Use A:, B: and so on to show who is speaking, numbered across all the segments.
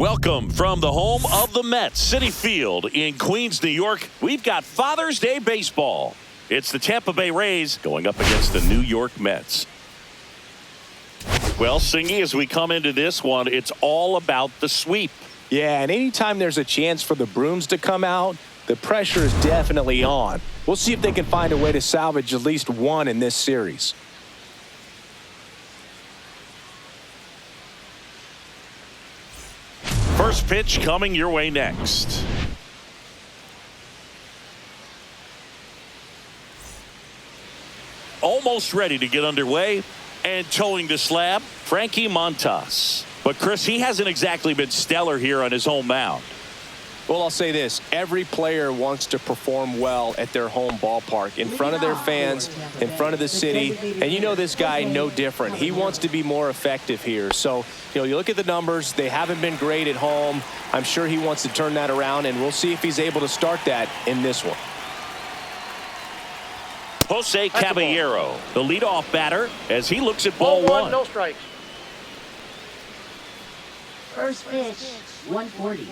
A: Welcome from the home of the Mets, Citi Field in Queens, New York. We've got Father's Day baseball. It's the Tampa Bay Rays going up against the New York Mets. Well, Singy, as we come into this one, it's all about the sweep.
B: Yeah, and anytime there's a chance for the brooms to come out, the pressure is definitely on. We'll see if they can find a way to salvage at least one in this series.
A: First pitch coming your way next. Almost ready to get underway and towing the slab, METS. But Chris, he hasn't exactly been stellar here on his home mound.
B: Well, I'll say this. Every player wants to perform well at their home ballpark, in front of their fans, in front of the city. And you know this guy no different. He wants to be more effective here. So, you look at the numbers. They haven't been great at home. I'm sure he wants to turn that around, and we'll see if he's able to start that in this one.
A: Jose Caballero, the leadoff batter, as he looks at ball one.
C: No strikes.
D: First pitch, 140.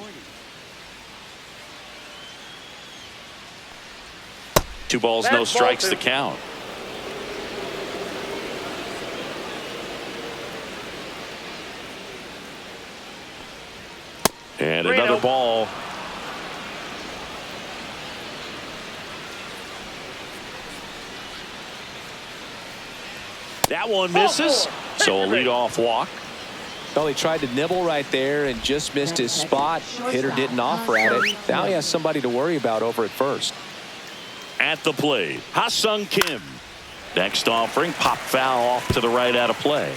A: 2 balls, no strikes, the count. And another ball. That one misses. So a leadoff walk.
B: Well, he tried to nibble right there and just missed his spot. Hitter didn't offer at it. Now he has somebody to worry about over at first.
A: At the plate, Ha-Sung Kim. Next offering, pop foul off to the right out of play.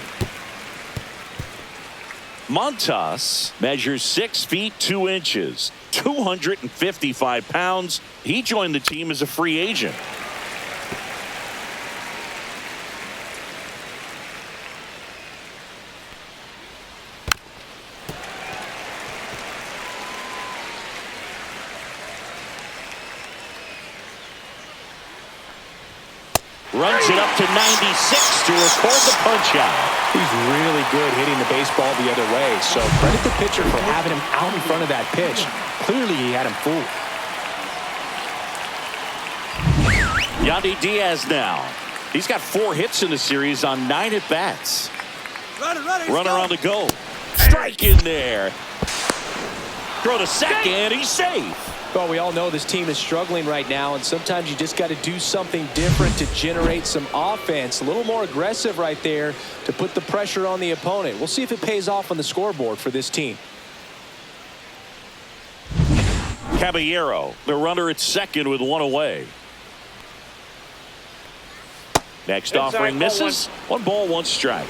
A: Montas measures 6 feet 2 inches, 255 pounds. He joined the team as a free agent. Runs it up to 96 to record the punch out.
B: He's really good hitting the baseball the other way. So credit the pitcher for having him out in front of that pitch. Clearly he had him fooled.
A: Yandy Diaz now. He's got 4 hits in the series on 9 at-bats. Runner on the go. Strike in there. Throw to second. He's safe.
B: Well, we all know this team is struggling right now, and sometimes you just got to do something different to generate some offense. A little more aggressive right there to put the pressure on the opponent. We'll see if it pays off on the scoreboard for this team.
A: Caballero, the runner at second with 1 away. Next offering misses. 1 ball, 1 strike.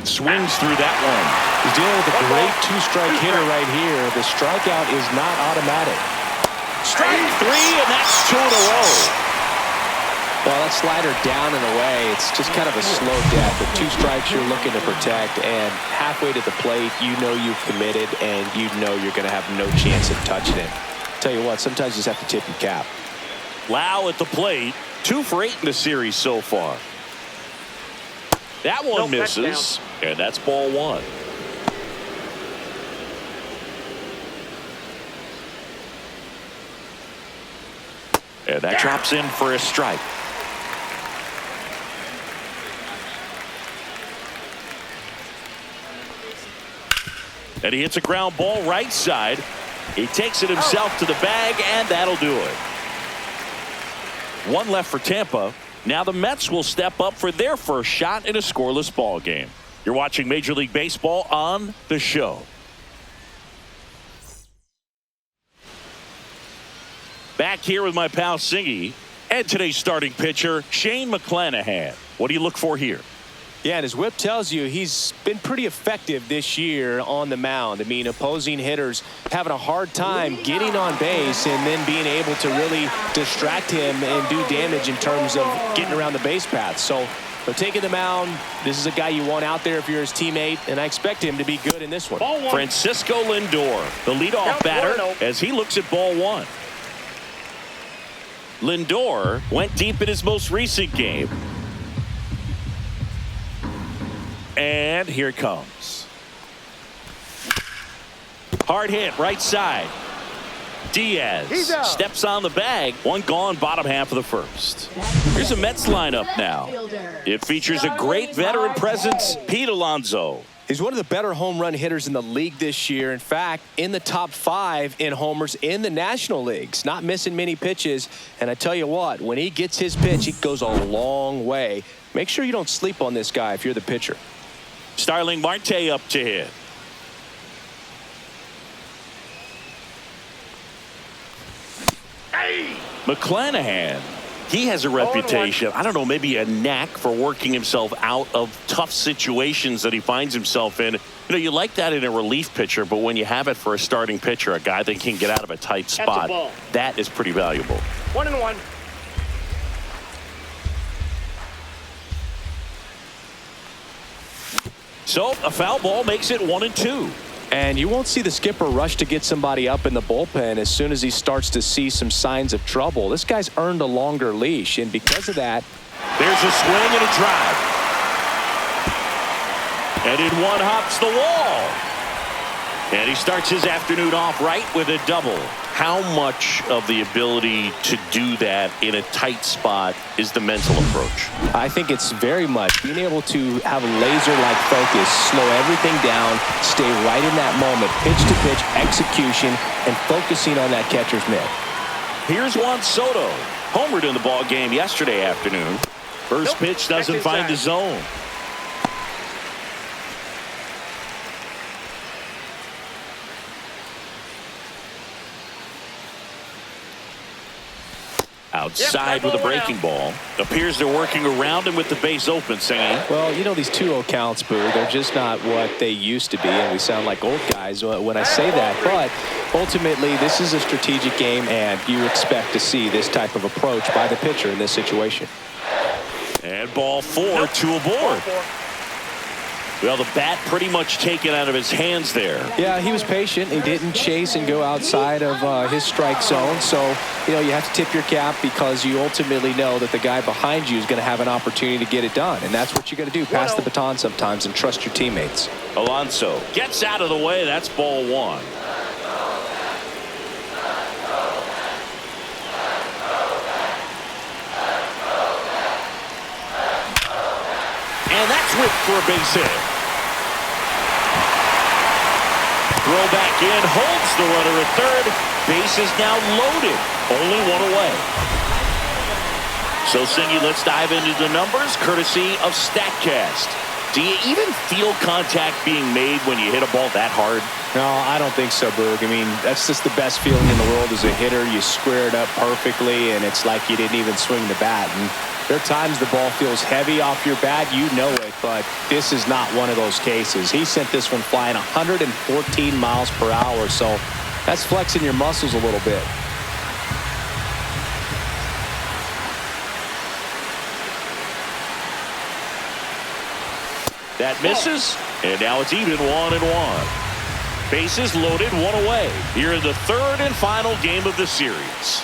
A: Swings through that one.
B: He's dealing with a great 2-strike hitter right here. The strikeout is not automatic.
A: Strike 3, and that's 2 in a row.
B: Well, that slider down and away, it's just kind of a slow death. With 2 strikes you're looking to protect, and halfway to the plate, you know you've committed, and you know you're going to have no chance of touching it. Tell you what, sometimes you just have to tip your cap.
A: Lau at the plate, 2 for 8 in the series so far. That one misses, and that's ball 1. And that drops in for a strike. And he hits a ground ball right side. He takes it himself to the bag, and that'll do it. 1 left for Tampa. Now the Mets will step up for their first shot in a scoreless ball game. You're watching Major League Baseball on The Show. Back here with my pal Singy and today's starting pitcher, McClanahan. What do you look for here?
B: Yeah, and his whip tells you he's been pretty effective this year on the mound. I mean, opposing hitters having a hard time getting on base and then being able to really distract him and do damage in terms of getting around the base path. So, taking the mound, this is a guy you want out there if you're his teammate, and I expect him to be good in this one.
A: Francisco Lindor, the leadoff batter, as he looks at ball 1. Lindor went deep in his most recent game. And here it comes. Hard hit, right side. Diaz steps on the bag. One gone, bottom half of the first. Here's a Mets lineup now. It features a great veteran presence, Pete Alonso.
B: He's one of the better home run hitters in the league this year. In fact, in the top 5 in homers in the National Leagues. Not missing many pitches. And I tell you what, when he gets his pitch, he goes a long way. Make sure you don't sleep on this guy if you're the pitcher.
A: Starling Marte up to hit. McClanahan, he has a reputation, I don't know, maybe a knack for working himself out of tough situations that he finds himself in. You know, you like that in a relief pitcher, but when you have it for a starting pitcher, a guy that can get out of a tight spot, that is pretty valuable.
C: 1-1.
A: So a foul ball makes it 1-2.
B: And you won't see the skipper rush to get somebody up in the bullpen as soon as he starts to see some signs of trouble. This guy's earned a longer leash, and because of that,
A: there's a swing and a drive. And in one hops the wall. And he starts his afternoon off right with a double. How much of the ability to do that in a tight spot is the mental approach?
B: I think it's very much being able to have a laser-like focus, slow everything down, stay right in that moment, pitch-to-pitch execution, and focusing on that catcher's mitt.
A: Here's Juan Soto. Homered in the ball game yesterday afternoon. First pitch doesn't find the zone. Outside with a breaking ball. Appears they're working around him with the base open, Singing.
B: Well, you know, these 2-0 counts, Boo, they're just not what they used to be, and we sound like old guys when I say that. But ultimately, this is a strategic game, and you expect to see this type of approach by the pitcher in this situation.
A: And ball 4, 2 aboard. Well, the bat pretty much taken out of his hands there.
B: Yeah, he was patient. He didn't chase and go outside of his strike zone. So, you know, you have to tip your cap because you ultimately know that the guy behind you is going to have an opportunity to get it done. And that's what you got to do. Pass the baton sometimes and trust your teammates.
A: Alonso gets out of the way. That's ball 1. And that's whipped for a base hit. Throw back in, holds the runner at third. Base is now loaded. Only 1 away. So, Singy, let's dive into the numbers, courtesy of StatCast. Do you even feel contact being made when you hit a ball that hard?
B: No, I don't think so, Boog. I mean, that's just the best feeling in the world as a hitter. You square it up perfectly, and it's like you didn't even swing the bat. And there are times the ball feels heavy off your bat. You know it, but this is not one of those cases. He sent this one flying 114 miles per hour, so that's flexing your muscles a little bit.
A: That misses, and now it's even 1-1. Bases loaded, 1 away. Here in the third and final game of the series.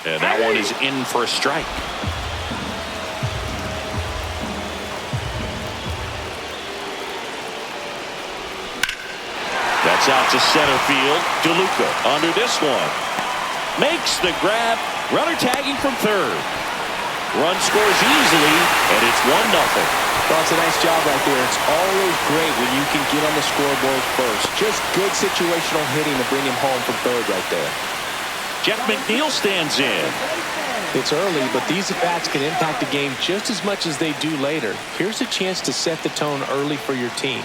A: And that one is in for a strike. That's out to center field. DeLuca under this one. Makes the grab. Runner tagging from third. Run scores easily, and it's 1-0.
B: Well, it's a nice job right there. It's always great when you can get on the scoreboard first. Just good situational hitting to bring him home from third right there.
A: Jeff McNeil stands in.
B: It's early, but these at-bats can impact the game just as much as they do later. Here's a chance to set the tone early for your team.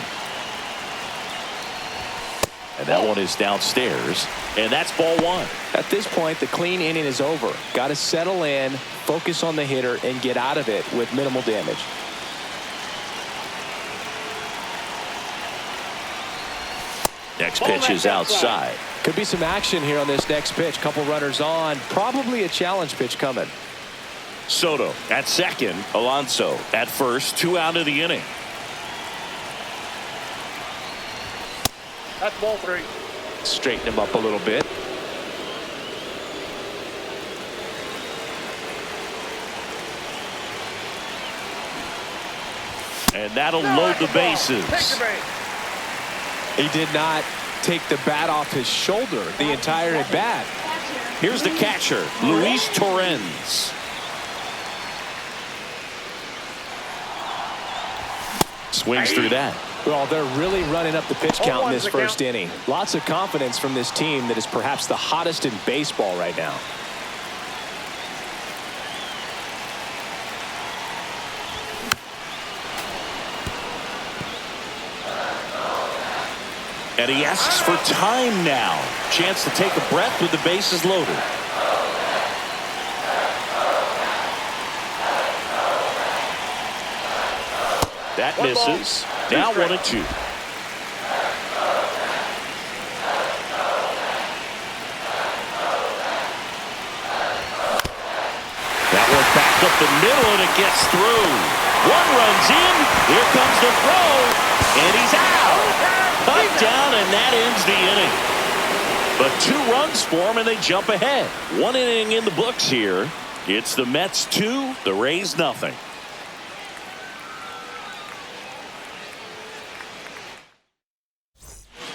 A: And that one is downstairs, and that's ball 1.
B: At this point, the clean inning is over. Got to settle in, focus on the hitter, and get out of it with minimal damage.
A: Next pitch is outside.
B: Could be some action here on this next pitch. Couple runners on. Probably a challenge pitch coming.
A: Soto at second. Alonso at first. 2 out of the inning.
C: That's ball 3.
B: Straighten him up a little bit.
A: And that'll load the bases.
B: He did not take the bat off his shoulder the entire at bat.
A: Here's the catcher, Luis Torrens. Swings through that.
B: Well, they're really running up the pitch count in this first inning. Lots of confidence from this team that is perhaps the hottest in baseball right now.
A: And he asks for time now. Chance to take a breath with the bases loaded. That misses. Now 1-2. That one back up the middle, and it gets through. One runs in. Here comes the throw, and he's out. Cut down, and that ends the inning. But 2 runs for him, and they jump ahead. 1 inning in the books here. It's the Mets 2, the Rays nothing.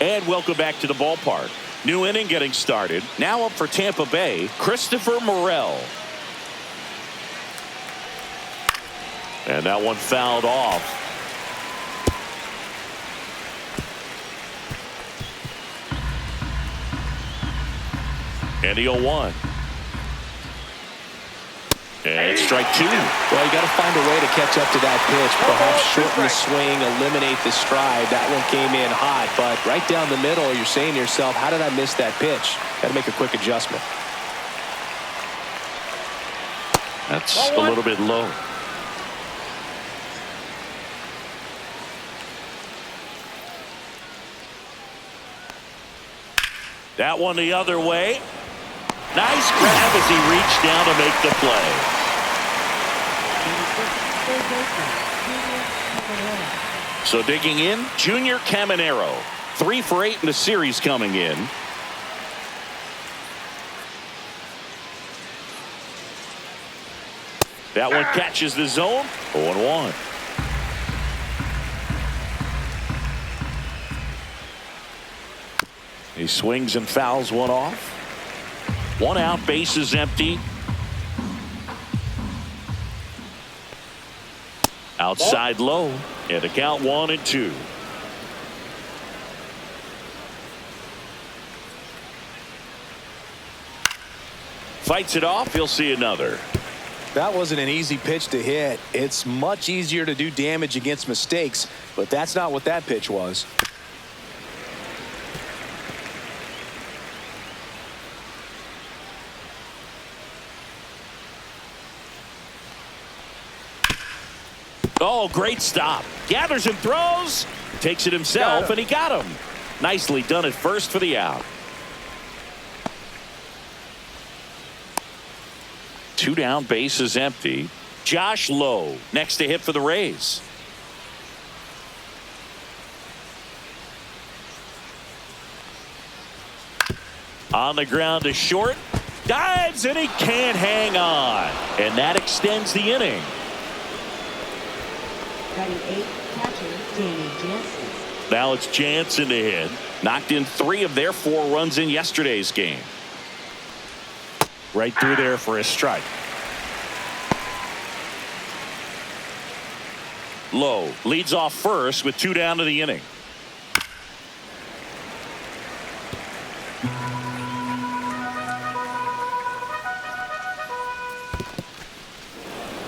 A: And welcome back to the ballpark. New inning getting started. Now up for Tampa Bay, Christopher Morel. And that one fouled off. And the 0-1. And strike 2.
B: Well, you got to find a way to catch up to that pitch. Perhaps shorten the swing, eliminate the stride. That one came in hot, but right down the middle, you're saying to yourself, how did I miss that pitch? Got to make a quick adjustment.
A: That's a little bit low. That one the other way. Nice grab as he reached down to make the play. So digging in, Junior Caminero. 3 for 8 in the series coming in. That one catches the zone. 0-1. He swings and fouls one off. 1 out, bases empty. Outside low, and the count 1-2. Fights it off, he'll see another.
B: That wasn't an easy pitch to hit. It's much easier to do damage against mistakes, but that's not what that pitch was.
A: Oh, great stop. Gathers and throws. Takes it himself, and he got him. Nicely done at first for the out. 2 down, bases empty. Josh Lowe next to hit for the Rays. On the ground to short. Dives, and he can't hang on. And that extends the inning.
D: Batting 8, catcher Danny Jansen.
A: Now it's Jansen to hit. Knocked in 3 of their 4 runs in yesterday's game. Right through there for a strike. Lowe leads off first with 2 down to the inning.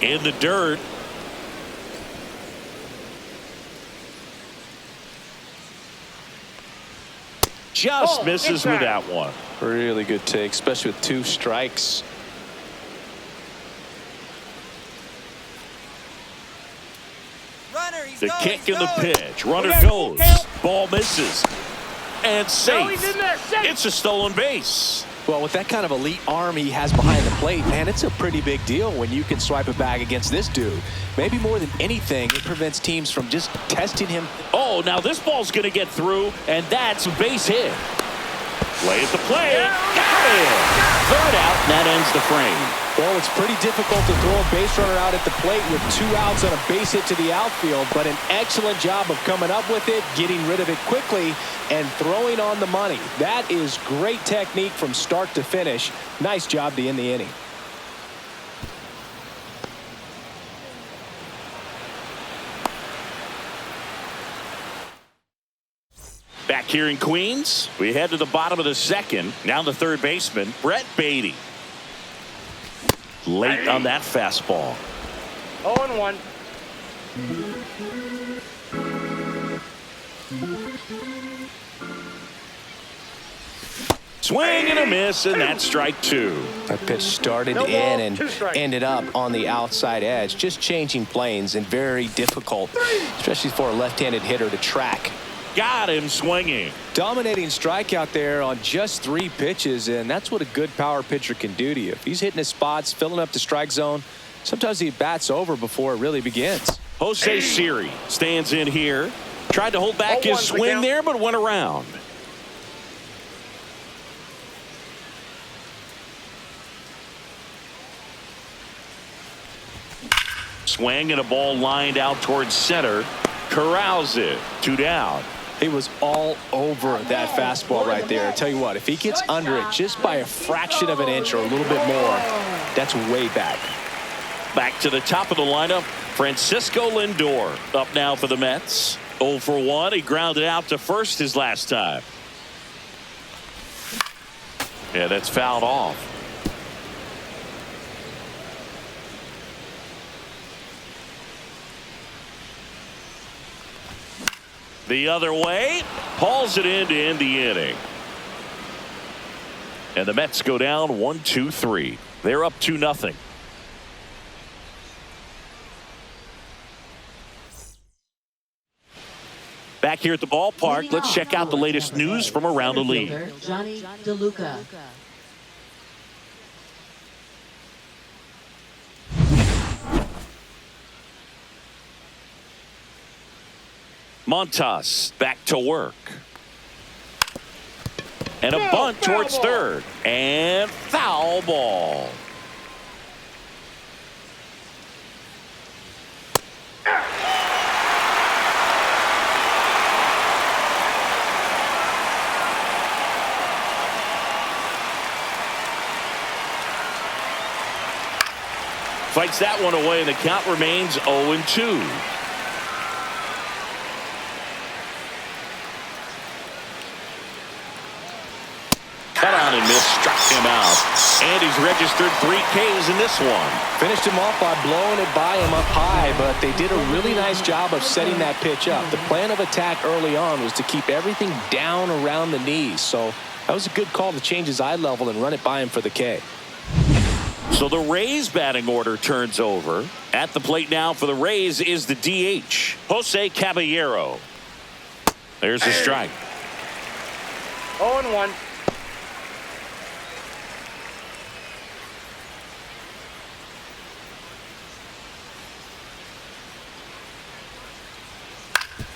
A: In the dirt. Just misses with that one.
B: Really good take, especially with 2 strikes.
A: The kick and the pitch. Runner goes. Ball misses. And safe. It's a stolen base.
B: Well, with that kind of elite arm he has behind the plate, man, it's a pretty big deal when you can swipe a bag against this dude. Maybe more than anything, it prevents teams from just testing him.
A: Oh, now this ball's going to get through, and that's a base hit. Play at the plate. Got it. 3rd out. That ends the frame.
B: Well, it's pretty difficult to throw a base runner out at the plate with 2 outs on a base hit to the outfield, but an excellent job of coming up with it, getting rid of it quickly, and throwing on the money. That is great technique from start to finish. Nice job to end the inning.
A: Back here in Queens, we head to the bottom of the second. Now the third baseman, Brett Beatty. Late on that fastball.
C: 0-1.
A: Swing and a miss, and that's strike 2.
B: That pitch started in and ended up on the outside edge, just changing planes, and very difficult, especially for a left-handed hitter to track.
A: Got him swinging.
B: Dominating strikeout there on just 3 pitches, and that's what a good power pitcher can do to you. If he's hitting his spots, filling up the strike zone, sometimes he bats over before it really begins.
A: Jose Siri stands in here. Tried to hold back his swing there, but went around. Swing and a ball lined out towards center. Corrals it. 2 down.
B: He was all over that fastball right there. I tell you what, if he gets under it just by a fraction of an inch or a little bit more, that's way back.
A: Back to the top of the lineup, Francisco Lindor up now for the Mets. 0 for 1. He grounded out to first his last time. Yeah, that's fouled off. The other way, hauls it in to end the inning. And the Mets go down 1-2-3. They're up 2-0. Back here at the ballpark, let's check out the latest news from around the league.
D: Johnny DeLuca.
A: Montas back to work. And a bunt towards third. And foul ball. Fights that one away, and the count remains 0-2. Cut on and missed, struck him out. And he's registered 3 Ks in this one.
B: Finished him off by blowing it by him up high, but they did a really nice job of setting that pitch up. The plan of attack early on was to keep everything down around the knees, so that was a good call to change his eye level and run it by him for the K.
A: So the Rays batting order turns over. At the plate now for the Rays is the DH, Jose Caballero. There's the strike.
C: 0-1.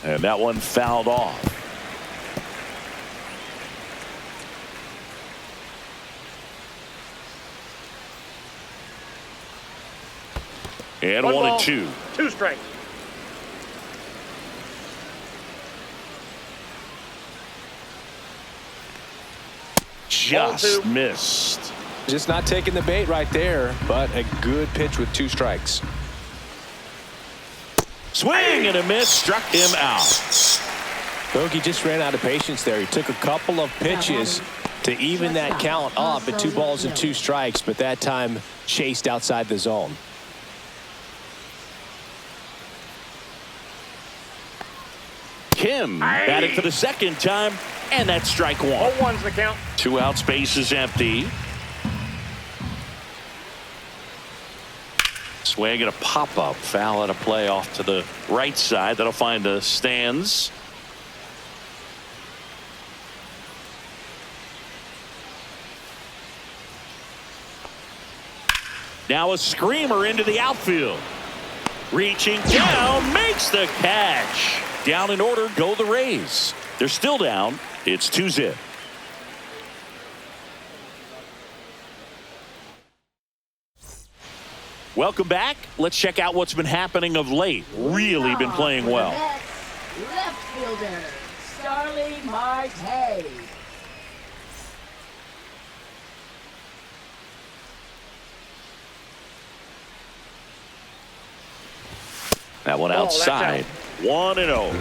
A: And that one fouled off. And 1-2.
C: 2 strikes.
A: Just missed.
B: Just not taking the bait right there, but a good pitch with 2 strikes.
A: Swing and a miss, struck him out.
B: Bogey just ran out of patience there. He took a couple of pitches to even that count up at 2 balls and 2 strikes, but that time chased outside the zone.
A: Kim batting for the second time, and that's strike 1.
C: 0-1's the count.
A: 2 outs, base is empty. Swing and a pop-up, foul and a play off to the right side. That'll find the stands. Now a screamer into the outfield. Reaching down, makes the catch. Down in order go the Rays. They're still down. It's 2-0. Welcome back. Let's check out what's been happening of late. Really been playing well.
D: Left fielder, Starling Marte.
A: That one outside. 1-0.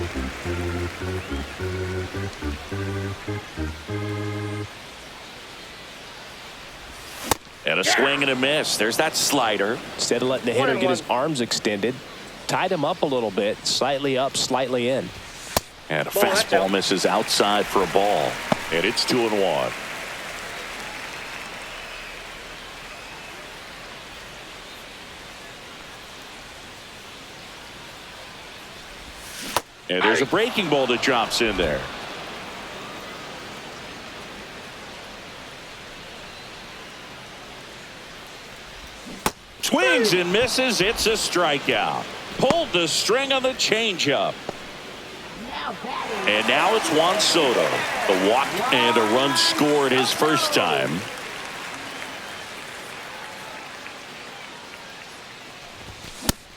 A: And a swing and a miss. There's that slider.
B: Instead of letting the hitter get his arms extended, tied him up a little bit, slightly up, slightly in.
A: And a fastball misses outside for a ball. And it's 2-1. And there's a breaking ball that drops in there. Swings and misses. It's a strikeout. Pulled the string on the changeup. And now it's Juan Soto. A walk and a run scored his first time.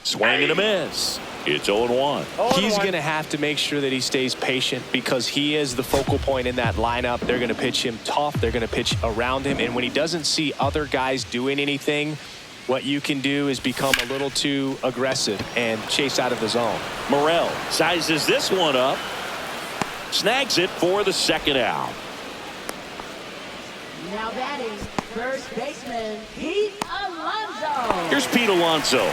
A: Swing and a miss. It's 0-1.
B: He's going to have to make sure that he stays patient because he is the focal point in that lineup. They're going to pitch him tough. They're going to pitch around him. And when he doesn't see other guys doing anything, what you can do is become a little too aggressive and chase out of the zone.
A: Morel sizes this one up. Snags it for the second out.
D: Now batting, first baseman, Pete Alonso.
A: Here's Pete Alonso.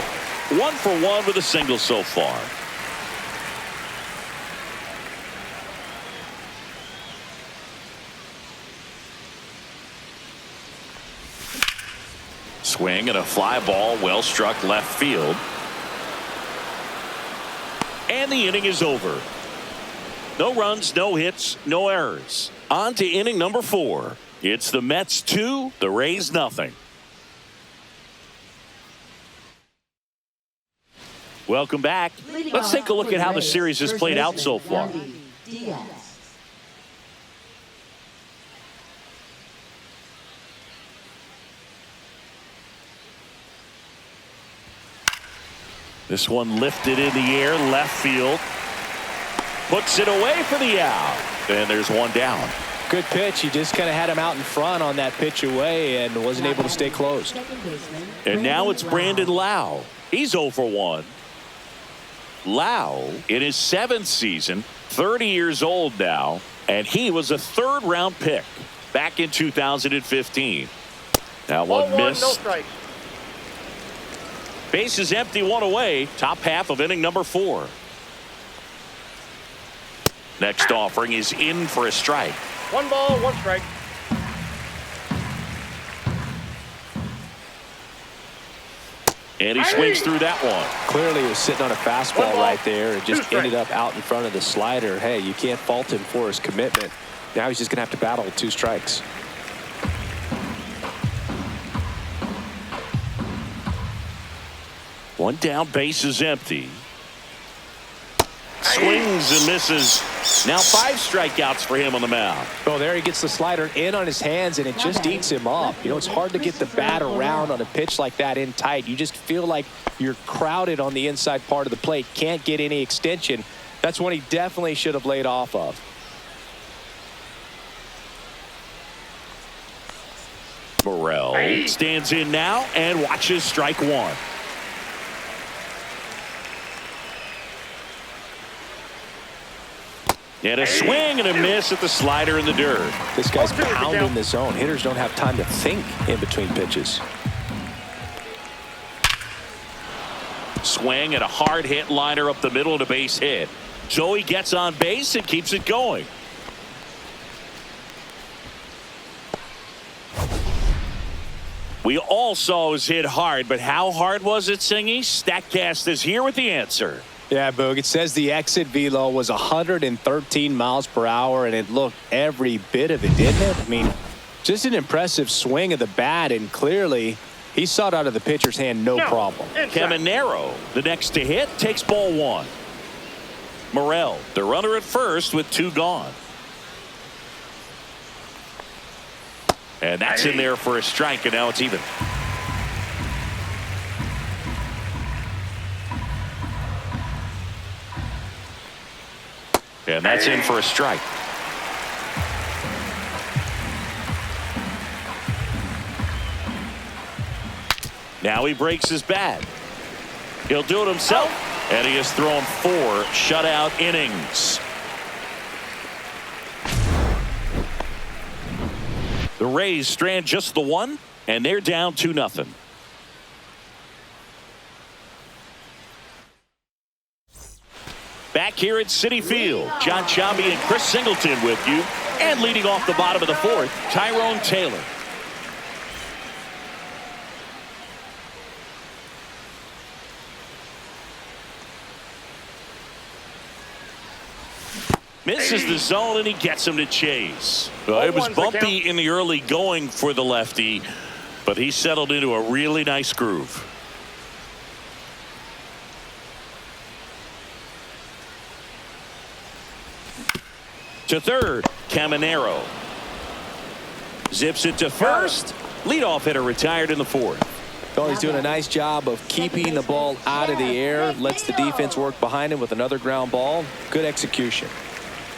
A: 1 for 1 with a single so far. Swing and a fly ball, well struck left field. And the inning is over. No runs, no hits, no errors. On to inning number 4. It's the Mets 2, the Rays nothing. Welcome back. Let's take a look at how the series has played out so far. This one lifted in the air, left field. Puts it away for the out. And there's one down.
B: Good pitch. He just kind of had him out in front on that pitch away and wasn't able to stay close.
A: And now it's Brandon Lau. He's 0 for 1. Lau in his 7th season, 30 years old now, and he was a 3rd-round pick back in 2015. Now one missed.
C: No strike.
A: Base is empty, 1 away. Top half of inning number 4. Next offering is in for a strike.
C: 1 ball, 1 strike.
A: And he swings through that one.
B: Clearly he was sitting on a fastball right there and just ended up out in front of the slider. Hey, you can't fault him for his commitment. Now he's just going to have to battle with 2 strikes.
A: One down, base is empty. Swings and misses. Now 5 strikeouts for him on the mound.
B: Well, there he gets the slider in on his hands, and it just eats him up. You know, it's hard to get the bat around on a pitch like that in tight. You just feel like you're crowded on the inside part of the plate. Can't get any extension. That's one he definitely should have laid off of.
A: Morel stands in now and watches strike 1. And a swing and a miss at the slider in the dirt.
B: This guy's pounding the zone. Hitters don't have time to think in between pitches.
A: Swing and a hard hit liner up the middle and a base hit. So he gets on base and keeps it going. We all saw it was hit hard, but how hard was it, Singy? StatCast is here with the answer.
B: Yeah, Boog, it says the exit velo was 113 miles per hour, and it looked every bit of it, didn't it? I mean, just an impressive swing of the bat, and clearly he saw it out of the pitcher's hand no problem.
A: Caminero, the next to hit, takes ball 1. Morel, the runner at first with 2 gone. And that's in there for a strike, and now it's even. And that's in for a strike. Now he breaks his bat. He'll do it himself, and he has thrown 4 shutout innings. The Rays strand just the 1, and they're down 2-0. Back here at Citi Field, John Sciambi and Chris Singleton with you. And leading off the bottom of the 4th, Tyrone Taylor. Misses the zone, and he gets him to chase. Well, it was bumpy in the early going for the lefty, but he settled into a really nice groove. To third, Caminero. Zips it to first. Leadoff hitter retired in the 4th.
B: Oh, he's doing a nice job of keeping the ball out of the air. Lets the defense work behind him with another ground ball. Good execution.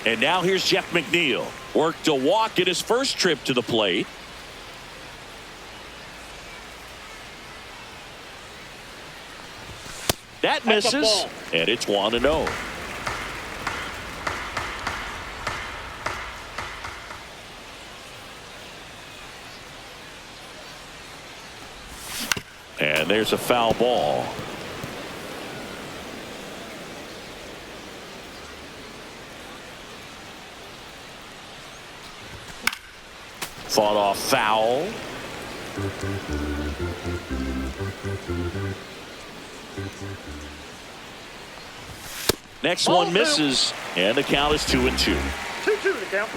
A: And now here's Jeff McNeil. Worked a walk at his first trip to the plate. That misses, and it's 1-0. And there's a foul ball. Fought off foul. Next one misses, and the count is 2-2.
C: 2-2 the count.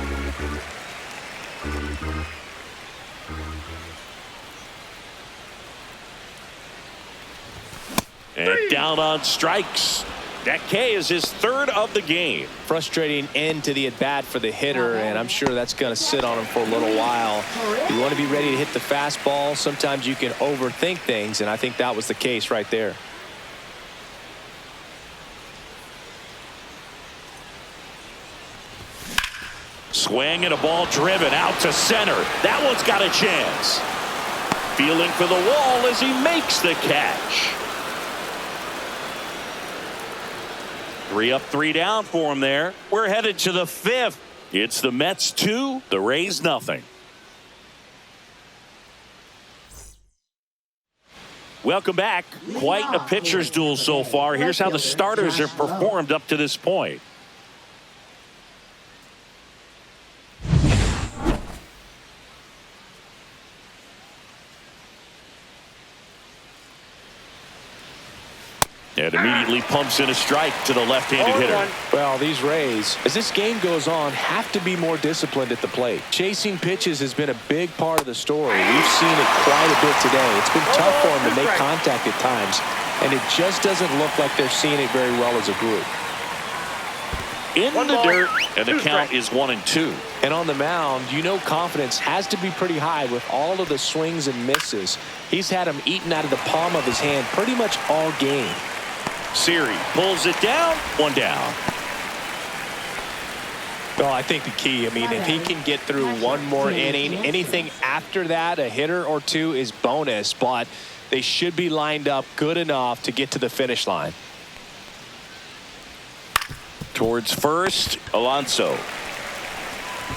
A: And down on strikes. That K is his 3rd of the game.
B: Frustrating end to the at-bat for the hitter, and I'm sure that's going to sit on him for a little while. You want to be ready to hit the fastball. Sometimes you can overthink things, and I think that was the case right there.
A: Swing and a ball driven out to center. That one's got a chance. Feeling for the wall as he makes the catch. 3 up, 3 down for him there. We're headed to the 5th. It's the Mets 2, the Rays nothing. Welcome back. Quite a pitcher's duel so far. Here's how the starters have performed up to this point. And immediately pumps in a strike to the left-handed hitter.
B: Well, these Rays, as this game goes on, have to be more disciplined at the plate. Chasing pitches has been a big part of the story. We've seen it quite a bit today. It's been tough for them to make contact at times, and it just doesn't look like they're seeing it very well as a group.
A: In the dirt, and the count is 1-2.
B: And on the mound, you know confidence has to be pretty high with all of the swings and misses. He's had them eaten out of the palm of his hand pretty much all game.
A: Siri pulls it down, 1 down.
B: Well, I think the key, I mean, if he can get through one more inning, anything after that, a hitter or 2 is bonus, but they should be lined up good enough to get to the finish line.
A: Towards first, Alonso.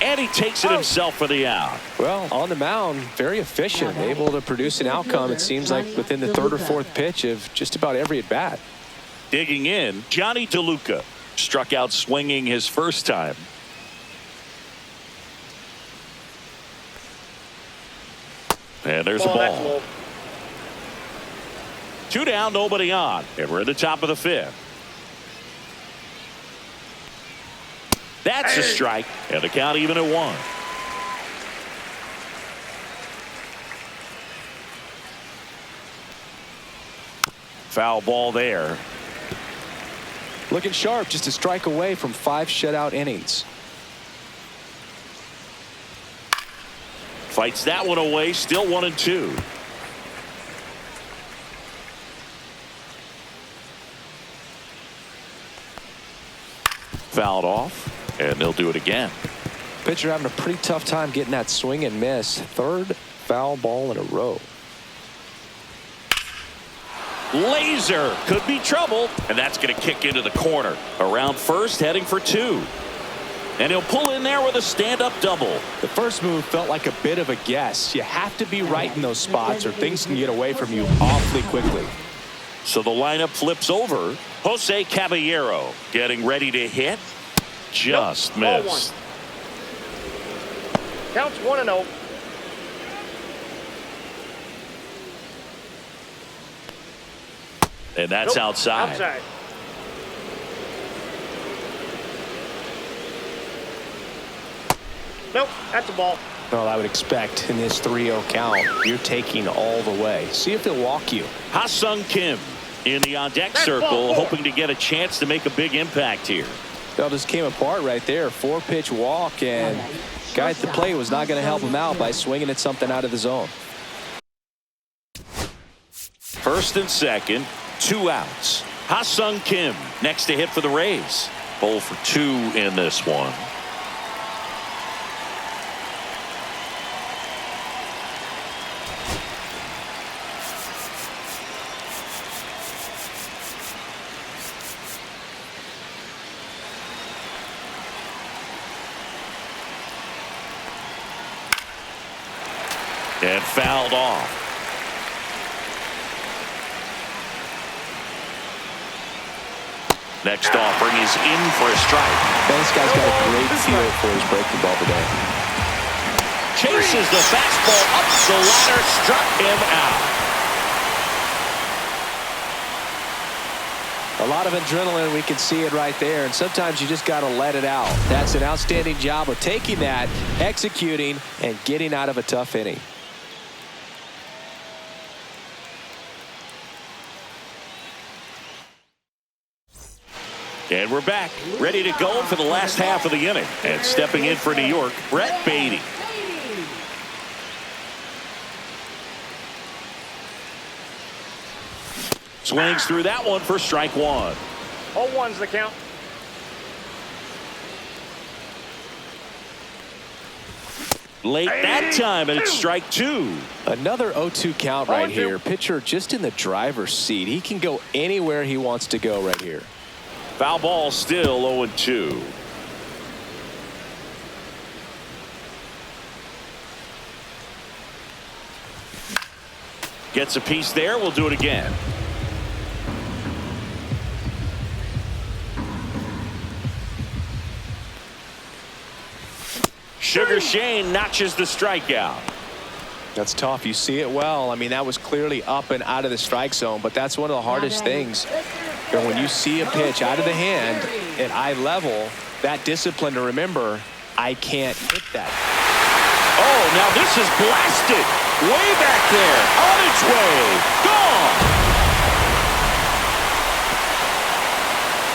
A: And he takes it himself for the out.
B: Well, on the mound, very efficient, able to produce an outcome, it seems like, within the 3rd or 4th pitch of just about every at-bat.
A: Digging in, Johnny DeLuca struck out swinging his first time. And there's a ball. 2 down, nobody on. And we're in the top of the 5th. That's a strike, and the count even at 1. Foul ball there.
B: Looking sharp, just a strike away from 5 shutout innings.
A: Fights that one away, still 1-2. fouled off, and they'll do it again.
B: Pitcher having a pretty tough time getting that swing and miss. Third foul ball in a row.
A: Laser could be trouble, and that's going to kick into the corner. Around first, heading for 2. And he'll pull in there with a stand-up double.
B: The first move felt like a bit of a guess. You have to be right in those spots or things can get away from you awfully quickly.
A: So the lineup flips over. Jose Caballero getting ready to hit. Just missed.
C: Counts 1-0.
A: And that's outside.
C: Outside. Nope, that's a ball.
B: Well, I would expect in this 3-0 count, you're taking all the way. See if he'll walk you.
A: Ha-Sung Kim in the on-deck circle, hoping to get a chance to make a big impact here.
B: That just came apart right there. 4-pitch walk, and guy at the plate was not going to help him out by swinging at something out of the zone.
A: First and second, 2 outs. Ha-Sung Kim next to hit for the Rays. 0 for 2 in this one. And fouled off. Next offering is in for a strike.
B: This guy's got a great feel for his breaking ball today.
A: Chases the fastball up the ladder, struck him out.
B: A lot of adrenaline, we can see it right there, and sometimes you just got to let it out. That's an outstanding job of taking that, executing, and getting out of a tough inning.
A: And we're back, ready to go for the last half of the inning. And stepping in for New York, Brett Beatty. Swings through that one for strike 1.
C: 0-1's the count.
A: Late that time, and it's strike 2.
B: Another 0-2 count right here. Pitcher just in the driver's seat. He can go anywhere he wants to go right here.
A: Foul ball still 0-2. Gets a piece there. We'll do it again. Sugar Shane notches the strikeout.
B: That's tough. You see it well. I mean, that was clearly up and out of the strike zone, but that's one of the hardest things. And when you see a pitch out of the hand at eye level, that discipline to remember, I can't hit that.
A: Oh, now this is blasted. Way back there. On its way. Gone.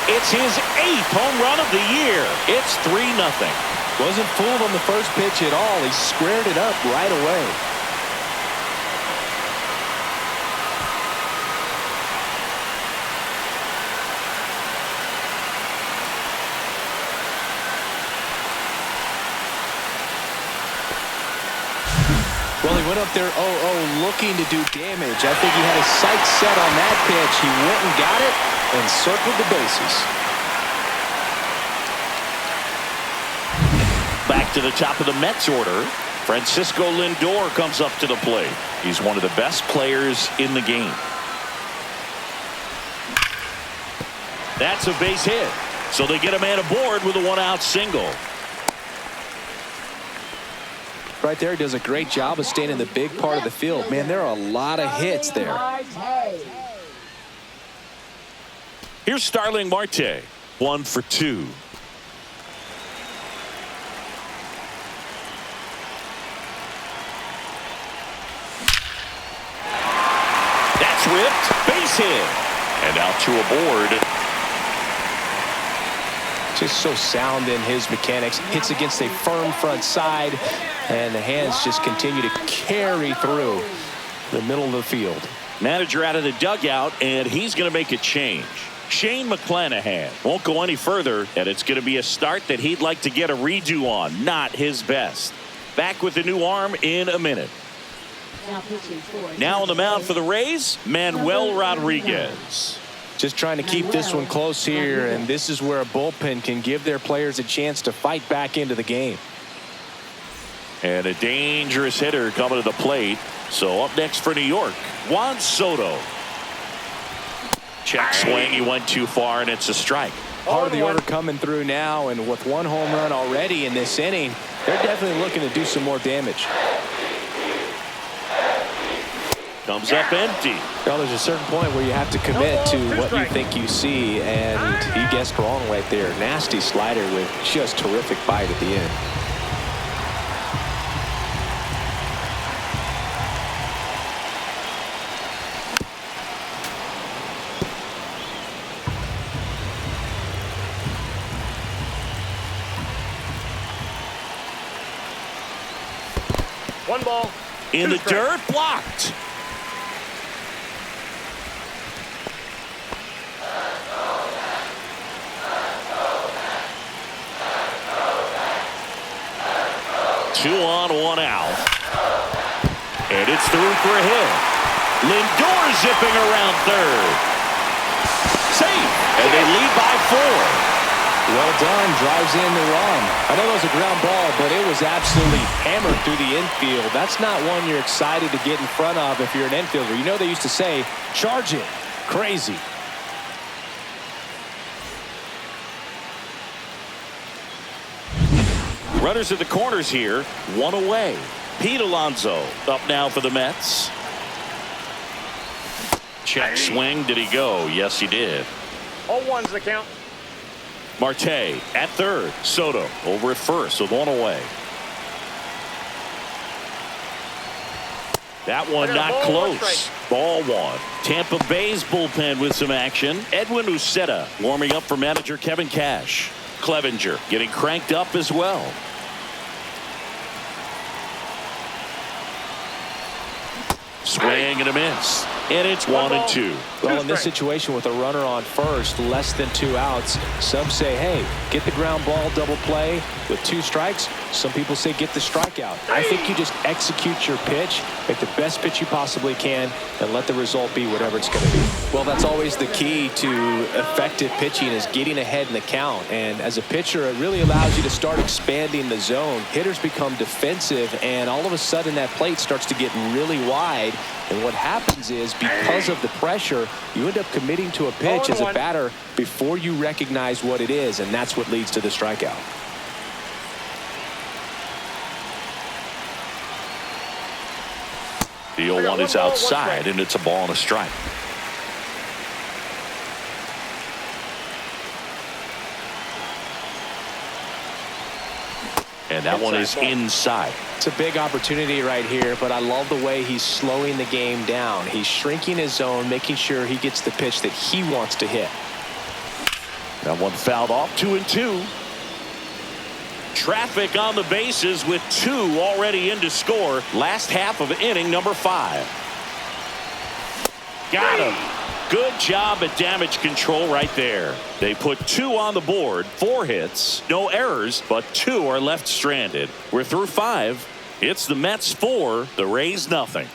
A: It's his 8th home run of the year. It's 3-0.
B: Wasn't fooled on the first pitch at all. He squared it up right away. Well, he went up there 0-0 looking to do damage. I think he had his sights set on that pitch. He went and got it and circled the bases.
A: Back to the top of the Mets order. Francisco Lindor comes up to the plate. He's one of the best players in the game. That's a base hit. So they get a man aboard with a 1-out single.
B: Right there, he does a great job of staying in the big part of the field. Man, there are a lot of hits there.
A: Here's Starling Marte, 1 for 2. That's ripped, base hit, and out to a board.
B: Just so sound in his mechanics. Hits against a firm front side, and the hands just continue to carry through the middle of the field.
A: Manager out of the dugout, and he's going to make a change. McClanahan won't go any further, and it's going to be a start that he'd like to get a redo on. Not his best. Back with the new arm in a minute. Now on the mound for the Rays, Manuel Rodriguez.
B: Just trying to keep this one close here, and this is where a bullpen can give their players a chance to fight back into the game.
A: And a dangerous hitter coming to the plate. So up next for New York, Juan Soto. Check swing, he went too far, and it's a strike.
B: Part of the order coming through now, and with one home run already in this inning, they're definitely looking to do some more damage.
A: Comes up empty.
B: Well, there's a certain point where you have to commit to what you think you see, and he guessed wrong right there. Nasty slider with just terrific bite at the end.
C: One ball.
A: In the dirt, blocked. Two on, one out. And it's through for a hit. Lindor zipping around third. Safe. And they lead by 4.
B: Well done. Drives in the run. I know it was a ground ball, but it was absolutely hammered through the infield. That's not one you're excited to get in front of if you're an infielder. You know they used to say, charge it. Crazy.
A: Runners at the corners here, one away. Pete Alonso up now for the Mets. Check swing. Did he go? Yes, he did.
C: 0-1's the count.
A: Marte at third. Soto over at first with one away. That one not close. Ball one. Tampa Bay's bullpen with some action. Edwin Uceta warming up for manager Kevin Cash. Clevenger getting cranked up as well. Swing and a miss. And it's 1-2.
B: Well, in this situation with a runner on first, less than 2 outs, some say, hey, get the ground ball double play with 2 strikes. Some people say get the strikeout. I think you just execute your pitch, make the best pitch you possibly can, and let the result be whatever it's going to be. Well, that's always the key to effective pitching is getting ahead in the count. And as a pitcher, it really allows you to start expanding the zone. Hitters become defensive, and all of a sudden that plate starts to get really wide. And what happens is because of the pressure, you end up committing to a pitch as a batter before you recognize what it is, and that's what leads to the strikeout.
A: The 0-1 is outside, and it's a ball and a strike. And that one is inside.
B: It's a big opportunity right here, but I love the way he's slowing the game down. He's shrinking his zone, making sure he gets the pitch that he wants to hit.
A: That one fouled off. 2-2. Traffic on the bases with 2 already in to score. Last half of inning number 5. Got him. Good job at damage control right there. They put 2 on the board, 4 hits, no errors, but 2 are left stranded. We're through 5. It's the Mets 4, the Rays nothing.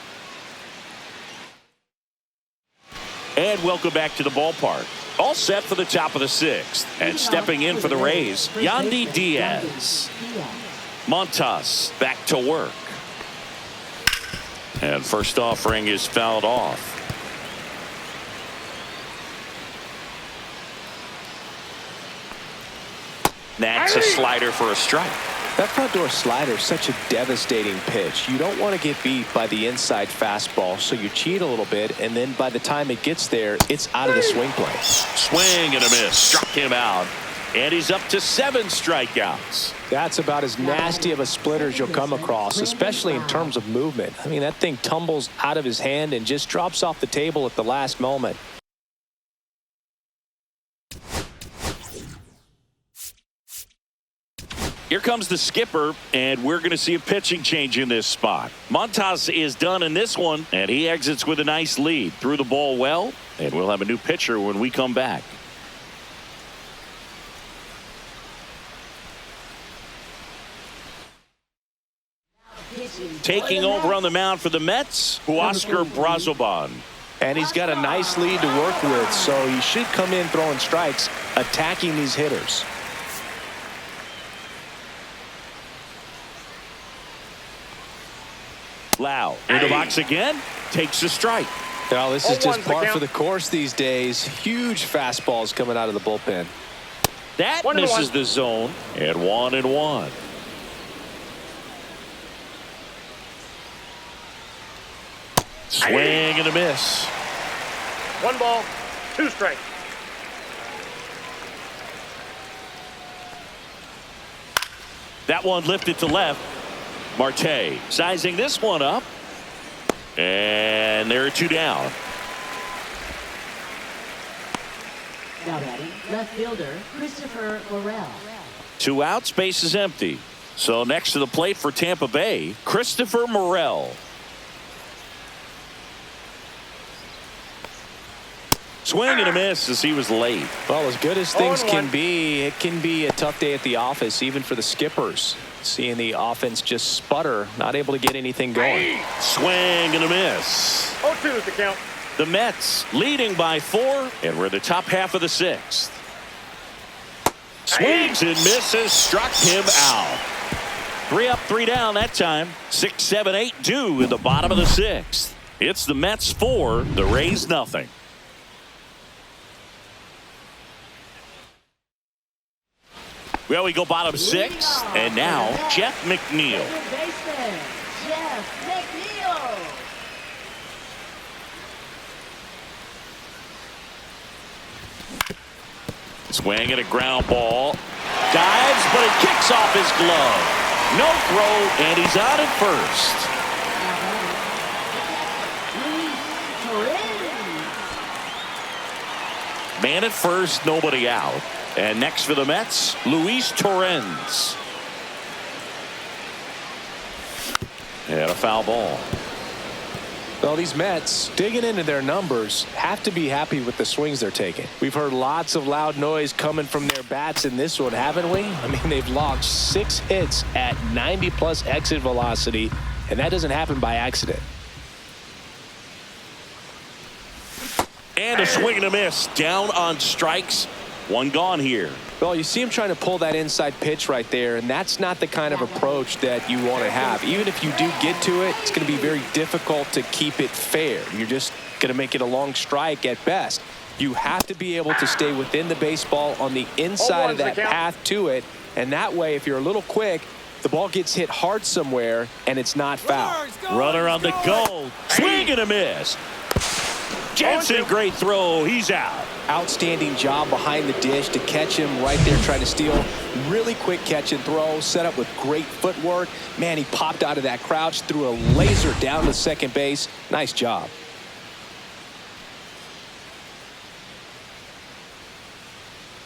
A: And welcome back to the ballpark. All set for the top of the 6th. And stepping in for the Rays, Yandy Diaz. Montas back to work. And first offering is fouled off. That's a slider for a strike.
B: That front door slider is such a devastating pitch. You don't want to get beat by the inside fastball, so you cheat a little bit, and then by the time it gets there, it's out of the swing play.
A: Swing and a miss. Struck him out. And he's up to 7 strikeouts.
B: That's about as nasty of a splitter as you'll come across, especially in terms of movement. I mean, that thing tumbles out of his hand and just drops off the table at the last moment.
A: Here comes the skipper, and we're going to see a pitching change in this spot. Montas is done in this one, and he exits with a nice lead. Threw the ball well, and we'll have a new pitcher when we come back. Taking over on the mound for the Mets, Oscar Brazoban.
B: And he's got a nice lead to work with, so he should come in throwing strikes, attacking these hitters.
A: Lau in the box again, takes a strike.
B: Well, this is just
C: 0-1's the
B: par
C: count.
B: for the course these days. Huge fastballs coming out of the bullpen.
A: That
C: 1-1.
A: misses the zone, and 1-1. Swing and a miss.
C: 1 ball, 2 strikes.
A: That one lifted to left. Marte sizing this one up. And there are 2 down.
D: Now batting, left fielder Christopher Morel.
A: 2 outs, base is empty. So next to the plate for Tampa Bay, Christopher Morel. Swing and a miss as he was late.
B: Well, as good as things
C: 0-1.
B: can be, it can be a tough day at the office, even for the skippers. Seeing the offense just sputter, not able to get anything going.
A: Swing and a miss.
C: 0-2 is the count.
A: The Mets leading by 4, and we're in the top half of the 6th. Swings and misses, struck him out. 3 up, 3 down that time. 6, 7, 8 due in the bottom of the 6th. It's the Mets 4, the Rays nothing. Well, we go bottom 6, and now Jeff McNeil.
D: Second baseman Jeff McNeil.
A: Swing and a ground ball. Dives, but it kicks off his glove. No throw, and he's out at first. Man at first, nobody out. And next for the Mets, Luis Torrens. And a foul ball.
B: Well, these Mets, digging into their numbers, have to be happy with the swings they're taking. We've heard lots of loud noise coming from their bats in this one, haven't we? I mean, they've logged 6 hits at 90+ exit velocity, and that doesn't happen by accident.
A: And a swing and a miss. Down on strikes. 1 gone here.
B: Well, you see him trying to pull that inside pitch right there, and that's not the kind of approach that you want to have. Even if you do get to it, it's going to be very difficult to keep it fair. You're just going to make it a long strike at best. You have to be able to stay within the baseball on the inside of that path to it, and that way, if you're a little quick, the ball gets hit hard somewhere, and it's not foul.
A: Runner on the goal. Swing and a miss. Jensen, great throw. He's out.
B: Outstanding job behind the dish to catch him right there, trying to steal. Really quick catch and throw, set up with great footwork. Man, he popped out of that crouch, threw a laser down to second base. Nice job.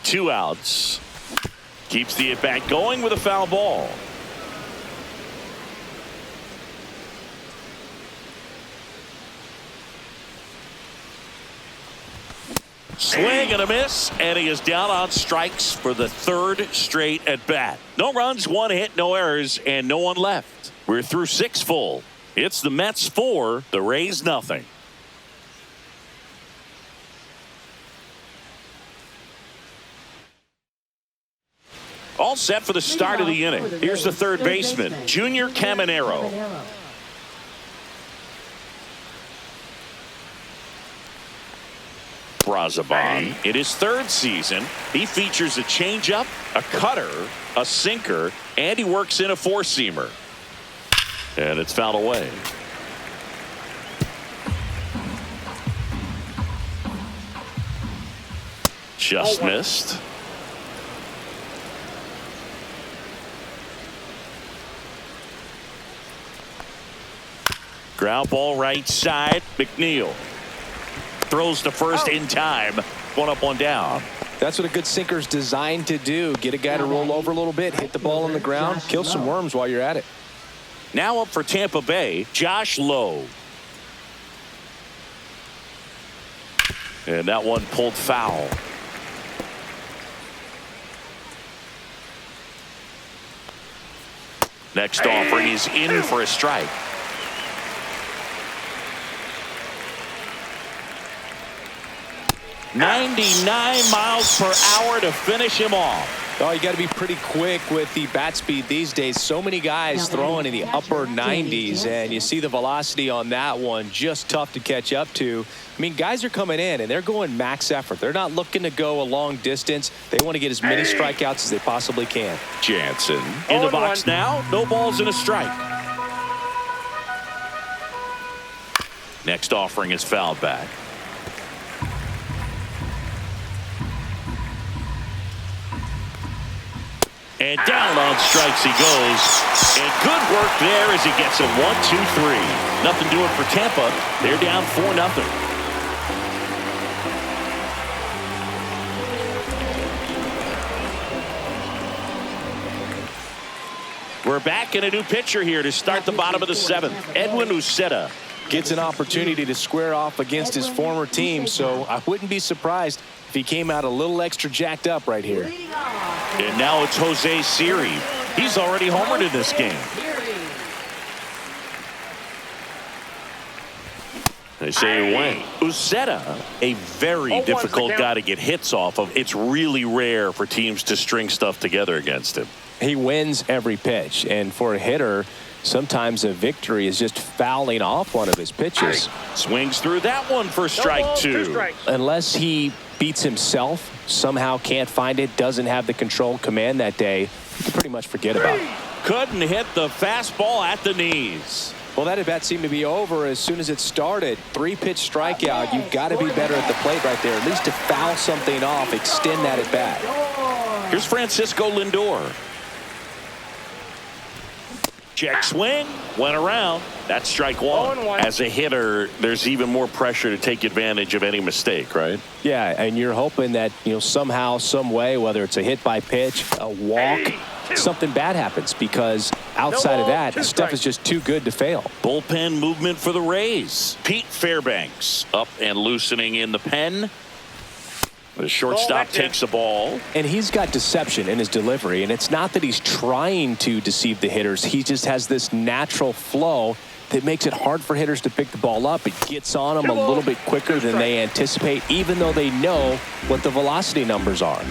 A: Two outs. Keeps the at-bat going with a foul ball. Swing and a miss, and he is down on strikes for the 3rd straight at bat. No runs, 1 hit, no errors, and no one left. We're through 6 full. It's the Mets 4, the Rays nothing. All set for the start of the inning. Here's the third baseman, Junior Caminero. Brazoban. In his 3rd season, he features a changeup, a cutter, a sinker, and he works in a 4-seamer. And it's fouled away. Just missed. Ground ball right side. McNeil throws to first in time. 1 up, 1 down.
B: That's what a good sinker's designed to do. Get a guy to roll over a little bit, hit the ball on the ground, kill some worms while you're at it.
A: Now up for Tampa Bay, Josh Lowe. And that one pulled foul. Next offering is in for a strike. 99 miles per hour to finish him off.
B: Oh, you got to be pretty quick with the bat speed these days. So many guys throwing in the upper 90s, and you see the velocity on that one, just tough to catch up to. I mean, guys are coming in, and they're going max effort. They're not looking to go a long distance. They want to get as many strikeouts as they possibly can.
A: Jansen in the box now. No balls and a strike. Next offering is fouled back. And down on strikes he goes. And good work there as he gets it 1-2-3. Nothing doing for Tampa. They're down 4-0. We're back in a new pitcher here to start the bottom of the 7th. Edwin Uceta
B: gets an opportunity to square off against his former team, so I wouldn't be surprised if he came out a little extra jacked up right here.
A: And now it's Jose Siri. He's already homered in this game. They say he went. Uceta, a very difficult guy to get hits off of. It's really rare for teams to string stuff together against him.
B: He wins every pitch, and for a hitter, sometimes a victory is just fouling off one of his pitches.
A: Swings through that one for strike 2.
B: Unless he beats himself, somehow can't find it, doesn't have the control command that day, you can pretty much forget about it.
A: Couldn't hit the fastball at the knees.
B: Well, that at bat seemed to be over as soon as it started. 3-pitch strikeout. You've got to be better at the plate right there, at least to foul something off, extend that at bat.
A: Here's Francisco Lindor. Check swing, went around. That's strike 1. As a hitter, there's even more pressure to take advantage of any mistake, right?
B: Yeah, and you're hoping that, somehow, some way, whether it's a hit by pitch, a walk, something bad happens, because outside of that, stuff is just too good to fail.
A: Bullpen movement for the Rays. Pete Fairbanks up and loosening in the pen. The shortstop takes the ball.
B: And he's got deception in his delivery, and it's not that he's trying to deceive the hitters. He just has this natural flow that makes it hard for hitters to pick the ball up. It gets on them a little bit quicker than they anticipate, even though they know what the velocity numbers are.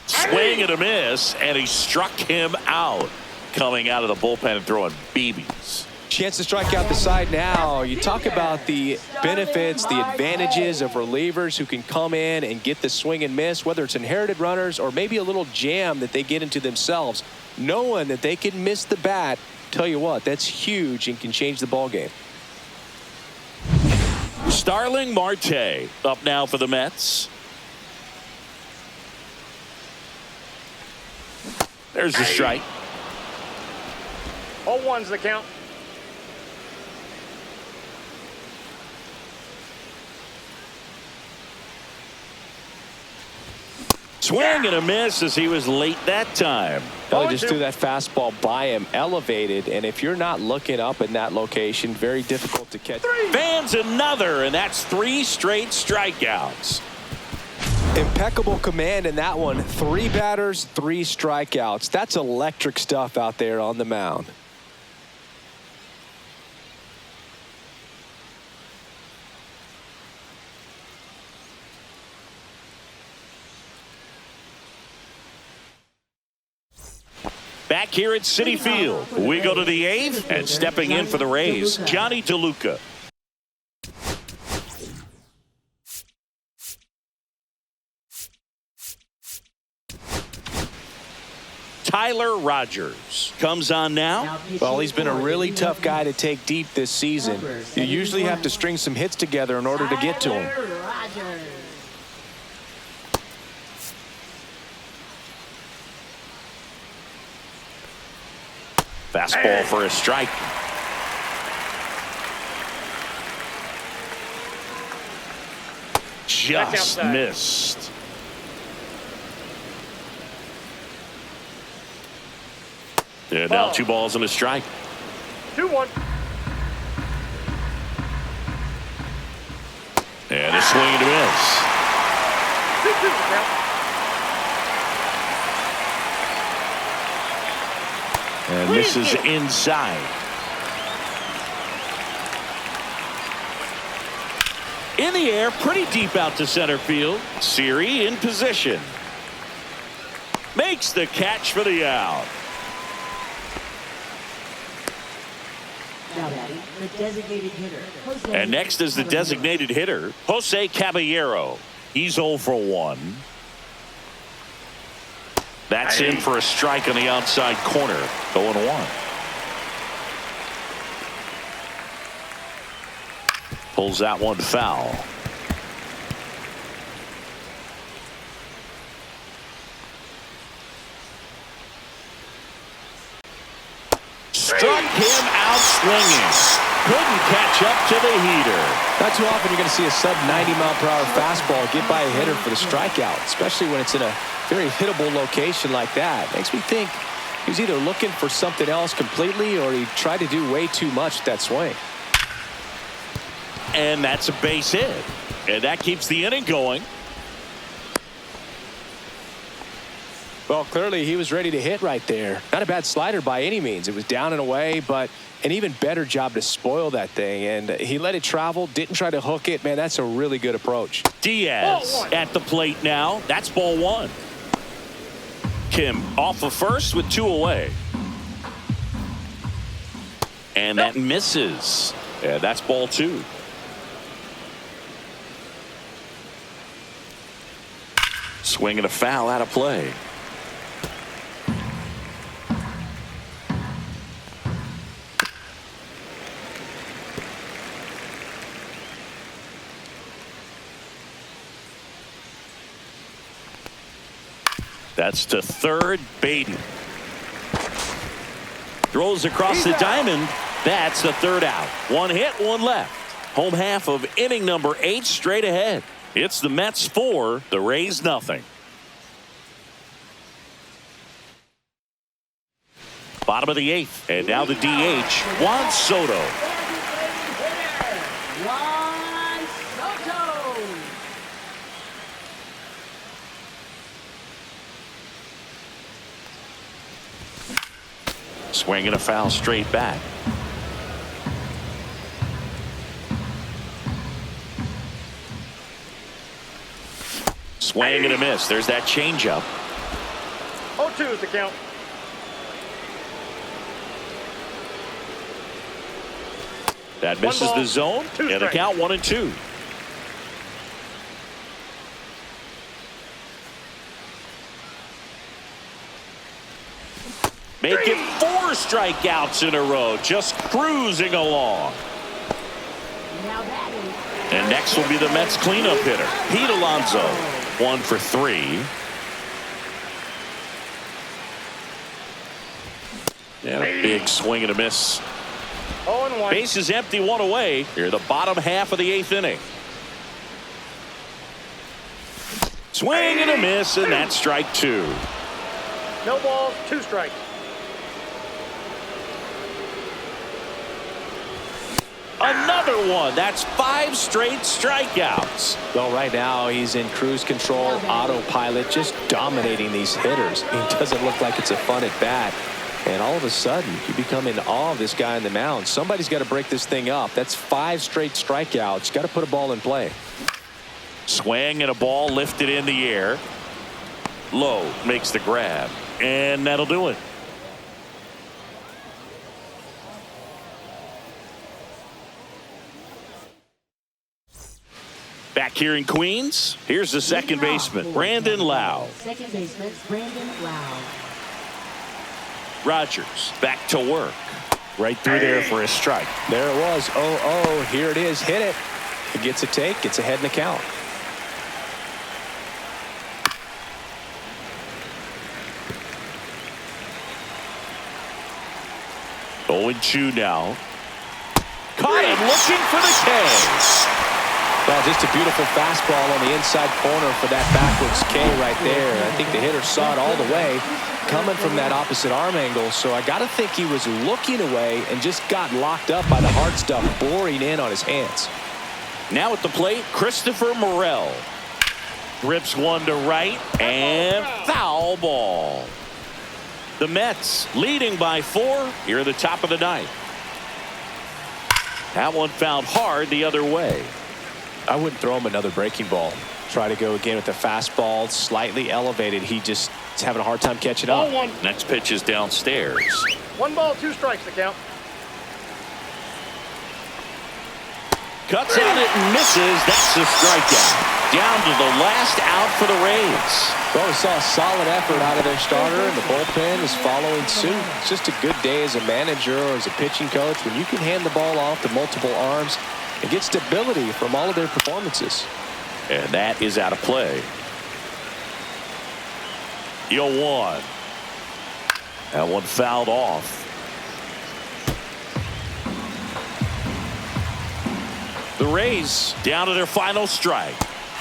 A: Swing and a miss, and he struck him out. Coming out of the bullpen and throwing BBs.
B: Chance to strike out the side now. You talk about the benefits, the advantages of relievers who can come in and get the swing and miss, whether it's inherited runners or maybe a little jam that they get into themselves. Knowing that they can miss the bat, tell you what, that's huge and can change the ball game.
A: Starling Marte up now for the Mets. There's the strike.
C: 0-1's the count.
A: Swing and a miss as he was late that time.
B: They just threw that fastball by him, elevated, and if you're not looking up in that location, very difficult to catch.
A: Fans another, and that's 3 straight strikeouts.
B: Impeccable command in that one. 3 batters, 3 strikeouts. That's electric stuff out there on the mound.
A: Back here at Citi Field, we go to the 8th, and stepping in for the Rays, Johnny DeLuca. Tyler Rogers comes on now.
B: Well, he's been a really tough guy to take deep this season. You usually have to string some hits together in order to get to him.
A: Fastball for a strike. Just missed. And now 2 balls and a strike.
C: 2-1.
A: And a swing and a miss.
C: 2-2 count.
A: And this is inside. In the air, pretty deep out to center field. Siri in position. Makes the catch for the out.
D: Now batting, the designated hitter, Jose.
A: And next is the designated hitter, Jose Caballero. He's 0 for 1. That's in for a strike on the outside corner. 0-1. Pulls that one foul. Struck him out swinging. Couldn't catch up to the heater.
B: Not too often you're going to see a sub 90-mile-per-hour fastball get by a hitter for the strikeout, especially when it's in a very hittable location like that. Makes me think he was either looking for something else completely or he tried to do way too much with that swing.
A: And that's a base hit. And that keeps the inning going.
B: Well, clearly he was ready to hit right there. Not a bad slider by any means. It was down and away, but an even better job to spoil that thing. And he let it travel, didn't try to hook it. Man, that's a really good approach.
A: Diaz at the plate now. That's ball 1. Kim off of first with 2 away. And that misses. Yeah, that's ball 2. Swing and a foul out of play. That's to third. Baden throws across the diamond. That's the third out. 1 hit, 1 left. Home half of inning number 8 straight ahead. It's the Mets 4, the Rays nothing. Bottom of the 8th, and now the DH, Juan Soto.
D: Juan Soto.
A: Swing and a foul straight back. Swing and a miss. There's that changeup.
C: 0-2 is the count.
A: That misses the zone, and the count 1-2. Make it 4 strikeouts in a row, just cruising along.
D: Now batting.
A: And next will be the Mets cleanup hitter, Pete Alonso. 1 for 3. And a big swing and a miss.
C: 0-1.
A: Base is empty, 1 away. Here, the bottom half of the 8th inning. Swing and a miss, and that's strike 2.
C: No balls, 2 strikes.
A: Another one. That's 5 straight strikeouts.
B: Well, right now he's in cruise control, autopilot, just dominating these hitters. He doesn't look like it's a fun at bat. And all of a sudden, you become in awe of this guy on the mound. Somebody's got to break this thing up. That's 5 straight strikeouts. Got to put a ball in play.
A: Swing and a ball lifted in the air. Low makes the grab. And that'll do it. Back here in Queens, here's the second baseman, Brandon Lau.
D: Second baseman, Brandon Lau.
A: Rogers back to work. Right through there for a strike.
B: There it was. 0-0. Here it is. Hit it. He gets a take. Gets ahead in the count.
A: Oh, 0-2 now. Caught him looking for the K.
B: Well, just a beautiful fastball on the inside corner for that backwards K right there. I think the hitter saw it all the way coming from that opposite arm angle. So I got to think he was looking away and just got locked up by the hard stuff boring in on his hands.
A: Now at the plate, Christopher Morel. Rips one to right and foul ball. The Mets leading by 4 here at the top of the 9th. That one fouled hard the other way.
B: I wouldn't throw him another breaking ball. Try to go again with the fastball slightly elevated. He's having a hard time catching up.
C: Ball 1.
A: Next pitch is downstairs.
C: 1 ball, 2 strikes to count.
A: Cuts on it and misses. That's a strikeout. Down to the last out for the Rays.
B: Well, we saw a solid effort out of their starter, and the bullpen is following suit. It's just a good day as a manager or as a pitching coach when you can hand the ball off to multiple arms and get stability from all of their performances.
A: And that is out of play. 0-1. That one fouled off. The Rays down to their final strike.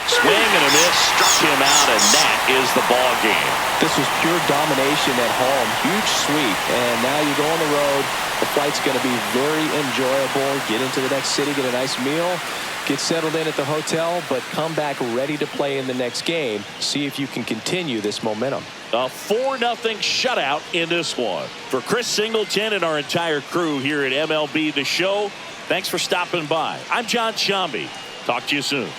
A: Swing and a miss, struck him out, and that is the ball game.
B: This was pure domination at home. Huge sweep. And now you go on the road. The flight's going to be very enjoyable. Get into the next city, get a nice meal, get settled in at the hotel, but come back ready to play in the next game. See if you can continue this momentum.
A: A 4-0 shutout in this one. For Chris Singleton and our entire crew here at MLB The Show, thanks for stopping by. I'm John Shambi. Talk to you soon.